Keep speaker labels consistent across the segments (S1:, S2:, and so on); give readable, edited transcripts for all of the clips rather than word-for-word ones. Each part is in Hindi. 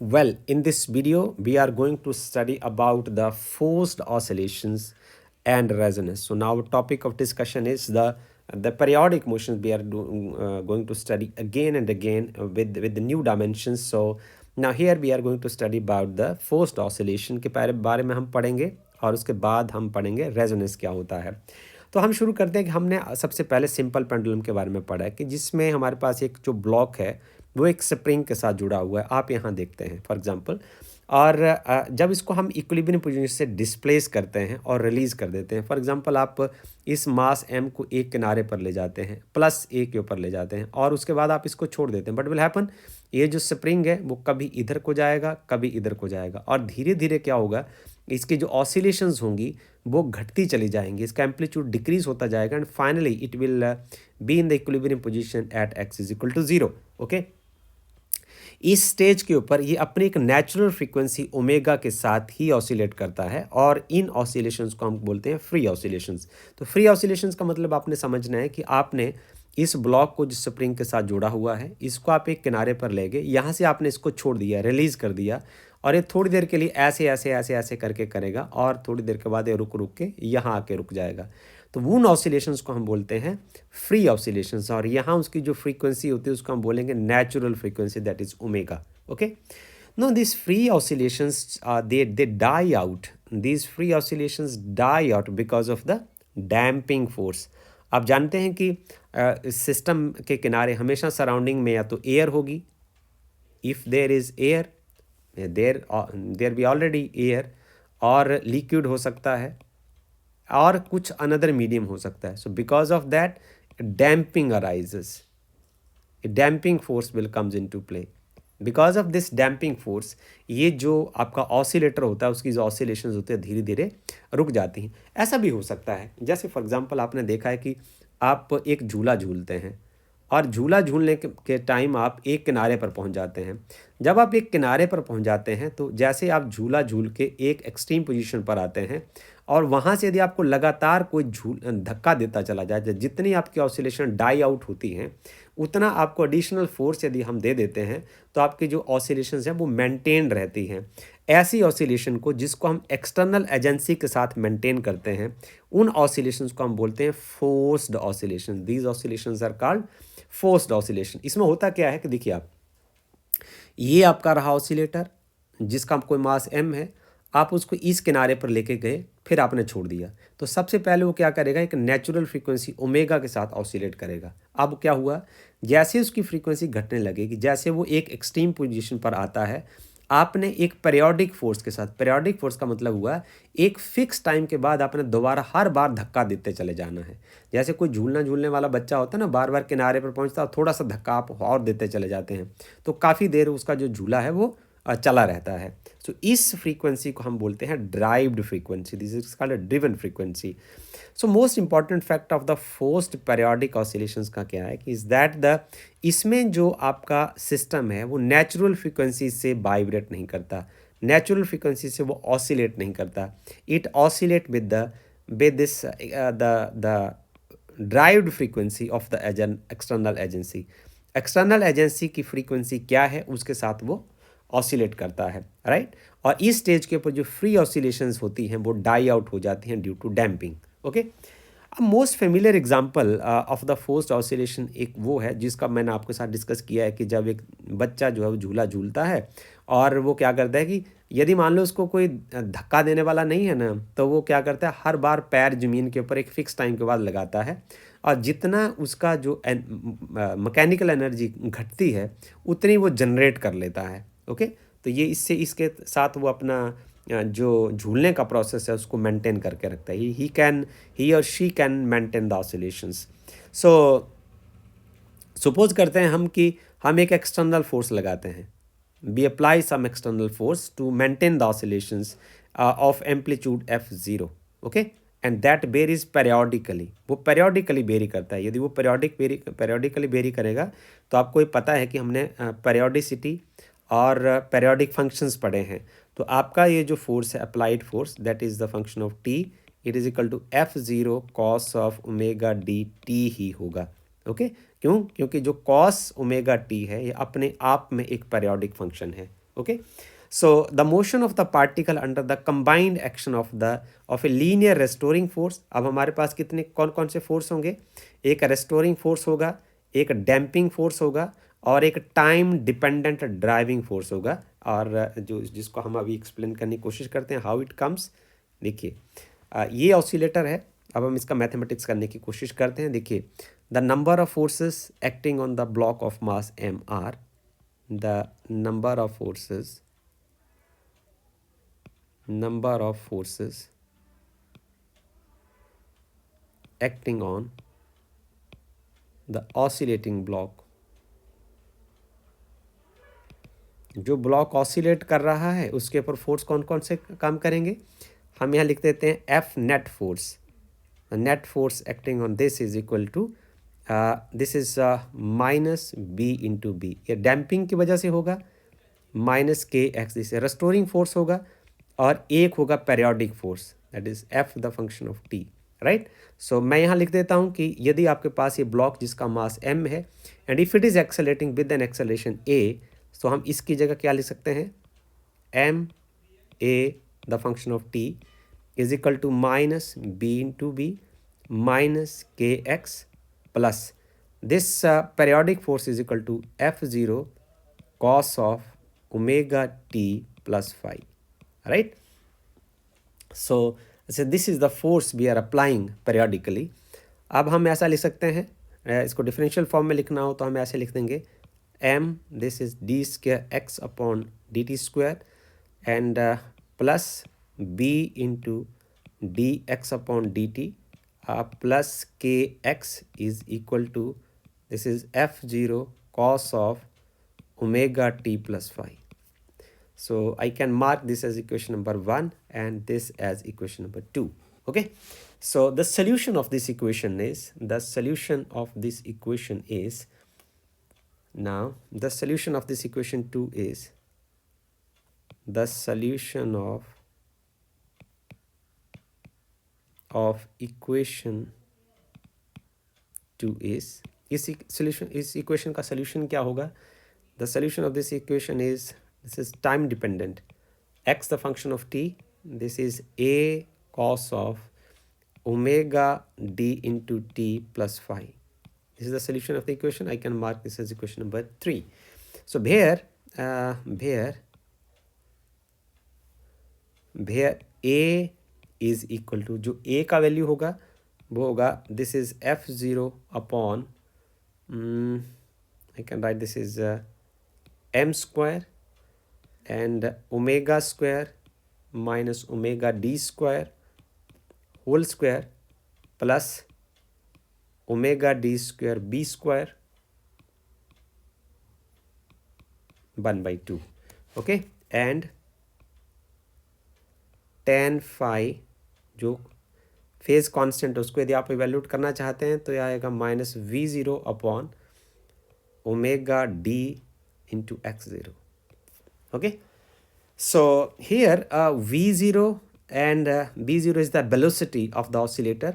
S1: Well, in this video, we are going to study about the forced oscillations and resonance. So now topic of discussion is the periodic motions we are going to study again and again with the new dimensions. So now here we are going to study about the forced oscillation के बारे में हम पढ़ेंगे और उसके बाद हम पढ़ेंगे रेजोनेंस क्या होता है। तो हम शुरू करते हैं कि हमने सबसे पहले सिंपल पेंडुलम के बारे में पढ़ा है कि जिसमें हमारे पास एक जो ब्लॉक है वो एक स्प्रिंग के साथ जुड़ा हुआ है, आप यहाँ देखते हैं फॉर एग्जांपल। और जब इसको हम इक्विलिब्रियम पोजीशन से डिस्प्लेस करते हैं और रिलीज़ कर देते हैं, फॉर एग्जांपल आप इस मास m को एक किनारे पर ले जाते हैं, प्लस a के ऊपर ले जाते हैं और उसके बाद आप इसको छोड़ देते हैं, बट विल हैपन ये जो स्प्रिंग है वो कभी इधर को जाएगा, कभी इधर को जाएगा और धीरे धीरे क्या होगा, इसकी जो ऑसिलेशंस होंगी वो घटती चली जाएंगी, इसका एम्पलीट्यूड डिक्रीज होता जाएगा and finally it will be in the equilibrium position at x is equal to 0। Okay, इस स्टेज के ऊपर ये अपनी एक नेचुरल फ्रीक्वेंसी ओमेगा के साथ ही ऑसिलेट करता है और इन ऑसिलेशंस को हम बोलते हैं फ्री ऑसिलेशंस। तो फ्री ऑसिलेशंस का मतलब आपने समझना है कि आपने इस ब्लॉक को जो स्प्रिंग के साथ जुड़ा हुआ है इसको आप एक किनारे पर ले गए, यहाँ से आपने इसको छोड़ दिया, रिलीज़ कर दिया और ये थोड़ी देर के लिए ऐसे ऐसे ऐसे ऐसे करके करेगा और थोड़ी देर के बाद ये रुक रुक के यहाँ आके रुक जाएगा। तो उन ऑसिलेशंस को हम बोलते हैं फ्री ऑसिलेशंस और यहाँ उसकी जो फ्रीक्वेंसी होती है उसको हम बोलेंगे natural frequency, that is omega. Okay, no this free oscillations they die out, these free oscillations die out because of the damping force। आप जानते हैं कि सिस्टम के किनारे हमेशा सराउंडिंग में या तो एयर होगी, if there is air there be already air, और लिक्विड हो सकता है और कुछ अनदर मीडियम हो सकता है। So because of that damping arises, damping force will comes in to play. Because of this damping force ये जो आपका ऑसिलेटर होता है उसकी जो ऑसिलेशंस होते हैं धीरे धीरे रुक जाती हैं। ऐसा भी हो सकता है जैसे फॉर एग्जांपल आपने देखा है कि आप एक झूला झूलते हैं और झूला झूलने के टाइम आप एक किनारे पर पहुंच जाते हैं। जब आप एक किनारे पर पहुंच जाते हैं तो जैसे आप झूला झूल के एक एक्सट्रीम पोजीशन पर आते हैं और वहाँ से यदि आपको लगातार कोई धक्का देता चला जाए, जितनी आपकी ऑसिलेशन डाई आउट होती हैं उतना आपको एडिशनल फोर्स यदि हम दे देते हैं तो आपकी जो ऑसिलेशंस हैं वो मेंटेन रहती हैं। ऐसी ऑसिलेशन को जिसको हम एक्सटर्नल एजेंसी के साथ मेंटेन करते हैं उन ऑसिलेशंस को हम बोलते हैं forced oscillation. These oscillations are called forced oscillation. इसमें होता क्या है कि देखिए आप, ये आपका रहा ऑसिलेटर जिसका कोई मास m है, आप उसको इस किनारे पर लेके गए फिर आपने छोड़ दिया, तो सबसे पहले वो क्या करेगा, एक नेचुरल फ्रीक्वेंसी ओमेगा के साथ ऑसिलेट करेगा। अब क्या हुआ, जैसे उसकी फ्रीक्वेंसी घटने लगेगी, जैसे वो एक एक्सट्रीम पोजीशन पर आता है, आपने एक पीरियोडिक फोर्स के साथ, पीरियोडिक फोर्स का मतलब हुआ एक फिक्स टाइम के बाद आपने दोबारा हर बार धक्का देते चले जाना है। जैसे कोई झूलना झूलने वाला बच्चा होता है ना, बार बार किनारे पर पहुंचता है, थोड़ा सा धक्का आप और देते चले जाते हैं तो काफ़ी देर उसका जो झूला है वो चला रहता है। सो इस फ्रीक्वेंसी को हम बोलते हैं derived frequency, this is called a driven frequency. So most important fact of the forced periodic oscillations का क्या है कि इज दैट द इसमें जो आपका सिस्टम है वो नेचुरल फ्रीक्वेंसी से वाइब्रेट नहीं करता, नेचुरल फ्रीक्वेंसी से वो ऑसिलेट नहीं करता, it oscillate with this the derived frequency of the external agency. External agency की फ्रीक्वेंसी क्या है उसके साथ वो ऑसिलेट करता है, राइट। और इस स्टेज के ऊपर जो फ्री ऑसिलेशंस होती हैं वो डाई आउट हो जाती हैं ड्यू टू डैम्पिंग। ओके, अब most familiar example of the forced oscillation एक वो है जिसका मैंने आपके साथ डिस्कस किया है कि जब एक बच्चा जो है वो झूला झूलता है और वो क्या करता है कि यदि मान लो उसको कोई धक्का देने वाला नहीं है ना, तो वो क्या करता है, हर बार पैर ज़मीन के ऊपर एक फ़िक्स टाइम के बाद लगाता है और जितना उसका जो मैकेनिकल एनर्जी घटती है उतनी वो जनरेट कर लेता है। ओके, तो ये इससे इसके साथ वो अपना जो झूलने का प्रोसेस है उसको मेंटेन करके रखता है। ही और she can maintain the oscillations. So suppose करते हैं हम कि हम एक एक्सटर्नल फोर्स लगाते हैं, we apply some external force to maintain the oscillations of amplitude f0। Okay, and that varies periodically, वो पेरियोडिकली वेरी करता है। यदि वो पेरियोडिकली वेरी करेगा तो आपको ये पता है कि हमने पेरियोडिसिटी और पेरियोडिक फंक्शंस पढ़े हैं। तो आपका ये जो फोर्स है applied force, that is the function of T, it is equal to f0 cos of omega D T ही होगा। ओके, क्यों, क्योंकि जो कॉस ओमेगा टी है ये अपने आप में एक पेरियोडिक फंक्शन है। Okay, so the motion of the particle under the combined action of a linear restoring force. अब हमारे पास कितने कौन कौन से फोर्स होंगे? एक रेस्टोरिंग फोर्स होगा, एक डैम्पिंग फोर्स होगा और एक टाइम डिपेंडेंट ड्राइविंग फोर्स होगा। और जो जिसको हम अभी एक्सप्लेन करने की कोशिश करते हैं हाउ इट कम्स। देखिए ये ऑसिलेटर है, अब हम इसका मैथमेटिक्स करने की कोशिश करते हैं। देखिए the number of forces acting on the block of mass m आर the number of forces acting on the oscillating block। जो ब्लॉक ऑसिलेट कर रहा है उसके ऊपर फोर्स कौन कौन से काम करेंगे? हम यहाँ लिख देते हैं F net force. Net force acting on this is equal to this is minus B into B. ये डैम्पिंग की वजह से होगा, minus K x this restoring force होगा और एक होगा periodic force that is F the function of T, right. So मैं यहाँ लिख देता हूँ कि यदि आपके पास ये ब्लॉक जिसका मास m है and if it is accelerating with an acceleration a, तो हम इसकी जगह क्या लिख सकते हैं? M A the function of T is equal to minus B into B minus K X plus this periodic force is equal to F zero cos of omega T plus five, right. So this is the force we are applying periodically. अब हम ऐसा लिख सकते हैं, इसको डिफरेंशियल फॉर्म में लिखना हो तो हम ऐसे लिख देंगे m this is d square x upon dt square and plus b into dx upon dt plus kx is equal to this is f0 cos of omega t plus phi. So I can mark this as equation number 1 and this as equation number 2. Okay, so the solution of this equation is now the solution of this equation 2 is the solution of equation 2 is इस equation का solution क्या होगा? The solution of this equation is this is time dependent, x the function of t, this is a cos of omega d into t plus phi. This is the solution of the equation. I can mark this as equation number 3. So here a is equal to, जो a का वैल्यू होगा वो होगा this is f0 upon I can write this is m square and omega square minus omega d square whole square plus omega d square b square 1 by 2. Okay, and tan phi जो फेज कांस्टेंट है उसको यदि आप इवेल्यूट करना चाहते हैं तो यह आएगा minus v zero upon omega d into x zero. Okay, so here v0 and b0 is the velocity of the oscillator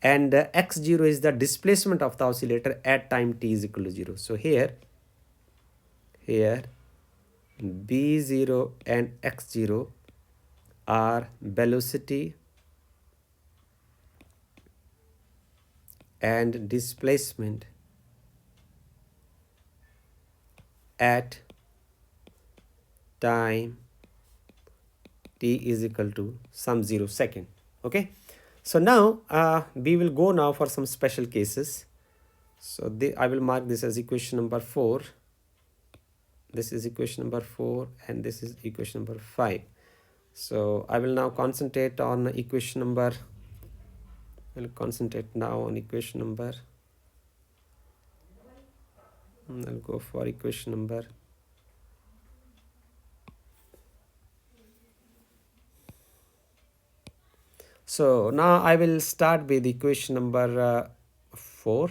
S1: and x0 is the displacement of the oscillator at time t is equal to 0. So here b0 and x0 are velocity and displacement at time t is equal to some 0 second. Okay, so now we will go now for some special cases. So I will mark this as equation number 4. This is equation number 4 and this is equation number 5. So I will now concentrate on equation number, I'll concentrate now on equation number, I'll go for equation number so now I will start with equation number 4.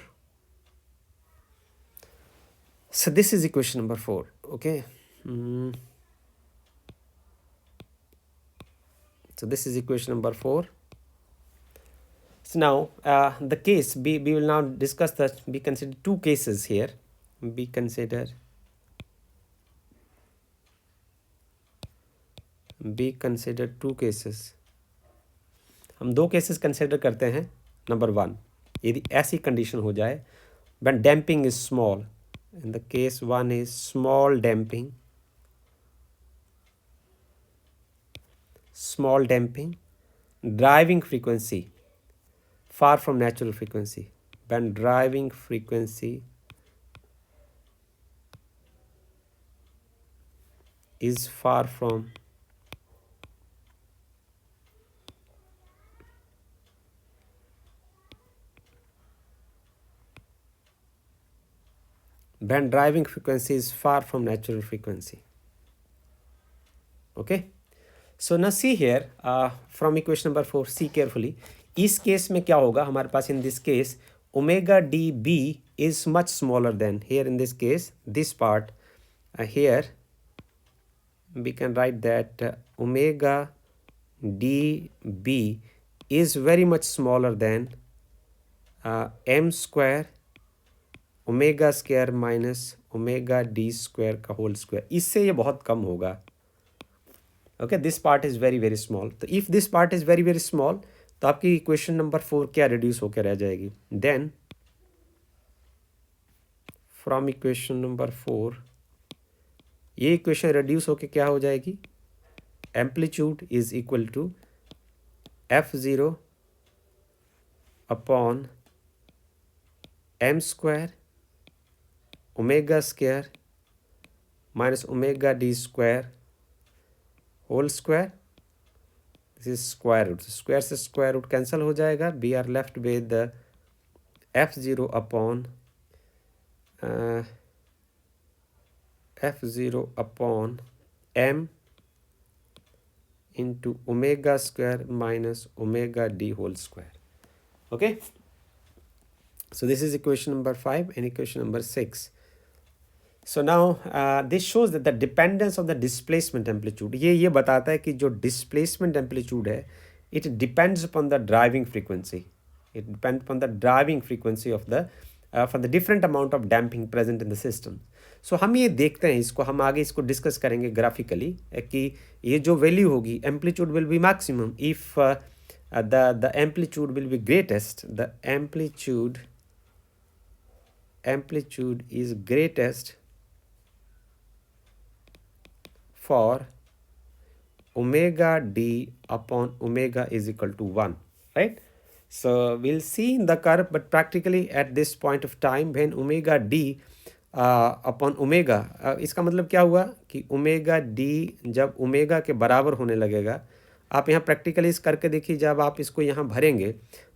S1: So this is equation number 4. Okay, so this is equation number 4. So now the case we will now discuss that we consider two cases here. We consider we consider two cases, हम दो केसेस कंसिडर करते हैं. नंबर वन, यदि ऐसी कंडीशन हो जाए when damping is small, in the case one is small damping, driving frequency far from natural frequency, when driving frequency is far from natural frequency. Okay, so now see here from equation number 4, see carefully. इस केस में क्या होगा हमारे पास, in this case omega dB is much smaller than, here in this case this part, here we can write that omega dB is very much smaller than m square omega square minus omega d square का whole square. इससे ये बहुत कम होगा. Okay, this part is very very small. तो if this part is very very small, तो आपकी इक्वेशन नंबर 4 क्या रिड्यूस होकर रह जाएगी. देन फ्रॉम इक्वेशन नंबर 4 ये इक्वेशन रिड्यूस होकर क्या हो जाएगी, amplitude is equal to f0 upon m square omega square minus omega d square whole square. This is square root, square से स्क्वायर रूट कैंसिल हो जाएगा. We are left with f0 upon m into omega square minus omega d whole square. Okay, so this is equation number 5 and equation number 6. So now this shows that the dependence of the displacement amplitude, ये बताता है कि जो displacement amplitude है, it depends upon the driving frequency. It depends upon the driving frequency of the for the different amount of damping present in the system. So हम ये देखते हैं, इसको हम आगे इसको डिस्कस करेंगे ग्राफिकली कि ये जो वैल्यू होगी amplitude will be maximum if the amplitude will be greatest. The amplitude is greatest for omega d upon omega is equal to 1, right? So we'll see in the curve, but practically at this point of time when omega d upon omega, इसका मतलब क्या हुआ कि ओमेगा d जब ओमेगा के बराबर होने लगेगा, आप यहाँ प्रैक्टिकली इस करके देखिए, जब आप इसको यहाँ भरेंगे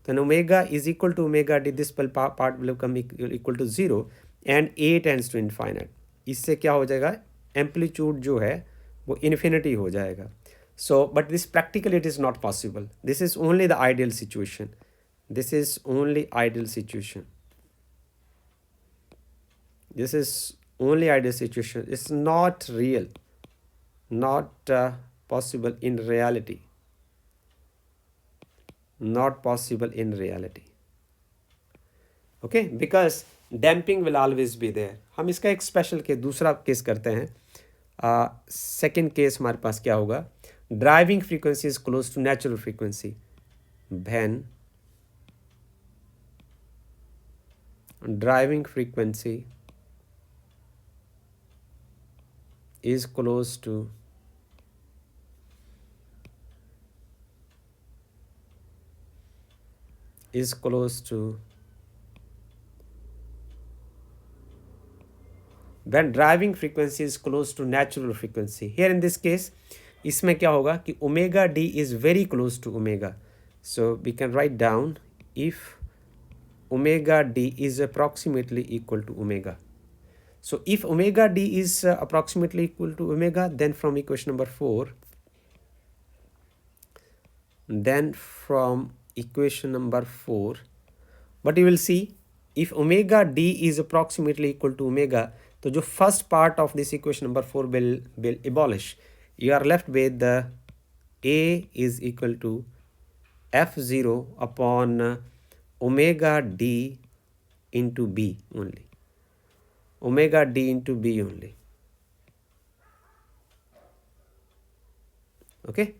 S1: तो omega is equal to omega d, this part will come equal to 0 and a tends to infinite. इससे क्या हो जाएगा, एम्पलीट्यूड जो है वो इन्फिनिटी हो जाएगा. So but this practically it is not possible. This is only the ideal situation. This is only ideal situation. This is only ideal situation. It's not real, not possible in reality. Not possible in reality. Okay, because damping will always be there. हम इसका एक स्पेशल केस, दूसरा केस करते हैं. सेकेंड केस हमारे पास क्या होगा, driving frequency is close to natural frequency when driving frequency is close to when driving frequency is close to natural frequency. Here in this case इसमें क्या होगा कि omega d is very close to omega, so we can write down if omega d is approximately equal to omega. So if omega d is approximately equal to omega, then from equation number 4, but you will see if omega d is approximately equal to omega, तो जो first part of this equation number 4 will abolish. You are left with the a is equal to f0 upon omega d into b only. Omega d into b only. Okay,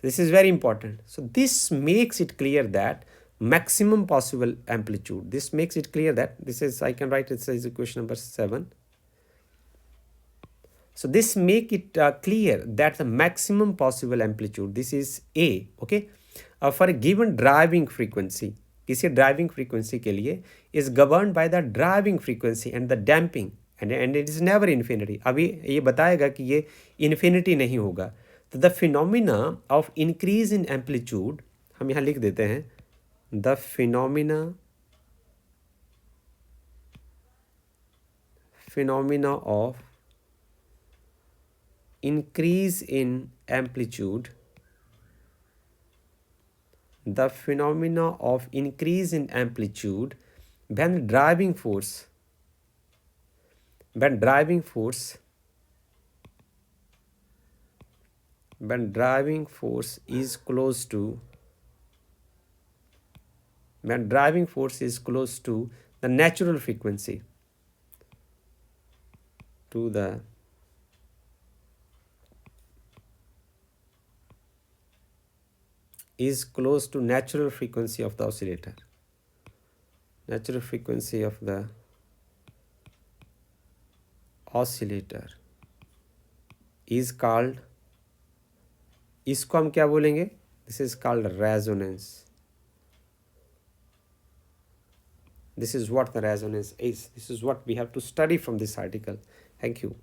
S1: this is very important. So this makes it clear that maximum possible amplitude, this makes it clear that this is, I can write it as equation number 7. So this make it clear that the maximum possible amplitude, this is A, okay, for a given driving frequency, किसी ड्राइविंग फ्रीक्वेंसी के लिए is govern by the driving frequency and the damping and it is never infinity. अभी ये बताएगा कि ये इन्फिनिटी नहीं होगा. तो the phenomena of increase in amplitude, हम यहाँ लिख देते हैं the phenomena of increase in amplitude, the phenomena of increase in amplitude when driving force is close to the natural frequency, to the is close to natural frequency of the oscillator. Natural frequency of the oscillator is called, इसको हम क्या बोलेंगे? This is called resonance. This is what the resonance is. This is what we have to study from this article. Thank you.